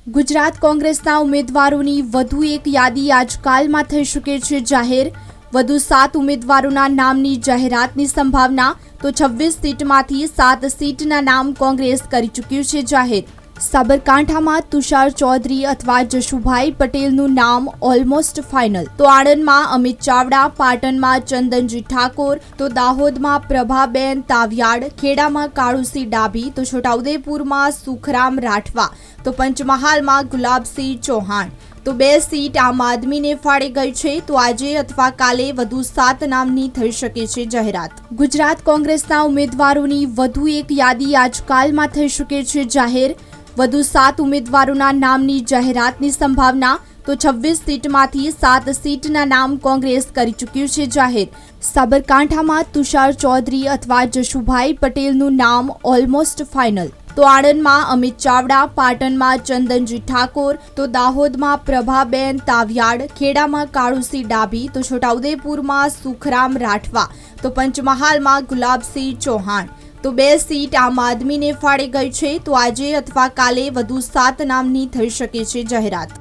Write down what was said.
ગુજરાત કોંગ્રેસના ઉમેદવારોની વધુ એક યાદી આજકાલમાં થઈ શકે છે જાહેર। વધુ 7 ઉમેદવારોના નામની જાહેરાતની સંભાવના। તો 26 સીટમાંથી 7 સીટના નામ કોંગ્રેસ કરી ચૂક્યું છે જાહેર। સાબરકાંઠામાં તુષાર ચૌધરી અથવા જશુભાઈ પટેલનું નામ ઓલમોસ્ટ ફાઇનલ। તો આણંદમાં અમિત ચાવડા, પાટણમાં ચંદનજી ઠાકોર, તો દાહોદમાં પ્રભાબેન તાવિયાડ, ખેડામાં કાળુસિંહ ડાભી, તો છોટાઉદેપુરમાં સુખરામ રાઠવા, તો પંચમહાલમાં ગુલાબસિંહ ચૌહાણ। તો 2 સીટ આમ આદમીને ફાળે ગઈ છે। તો આજે અથવા કાલે વધુ 7 નામની થઈ શકે છે જાહેરાત। ગુજરાત કોંગ્રેસના ઉમેદવારોની વધુ એક યાદી આજકાલમાં થઈ શકે છે જાહેર। વધુ 7 ઉમેદવારોના નામની જાહેરાતની સંભાવના। તો 26 સીટમાંથી 7 સીટના નામ કોંગ્રેસ કરી ચૂક્યું છે જાહેર। સાબરકાંઠામાં તુષાર ચૌધરી અથવા જશુભાઈ પટેલનું નામ ઓલમોસ્ટ ફાઇનલ। તો આણંદમાં અમિત ચાવડા, પાટણમાં ચંદનજી ઠાકોર, તો દાહોદમાં પ્રભાબેન તાવિયાડ, ખેડામાં કાળુસિંહ ડાભી, તો છોટાઉદેપુરમાં સુખરામ રાઠવા, તો પંચમહાલમાં ગુલાબસિંહ ચૌહાણ। તો 2 સીટ આમ આદમીને ફાળે ગઈ છે। તો આજે અથવા કાલે વધુ 7 નામની થઈ શકે છે જાહેરાત।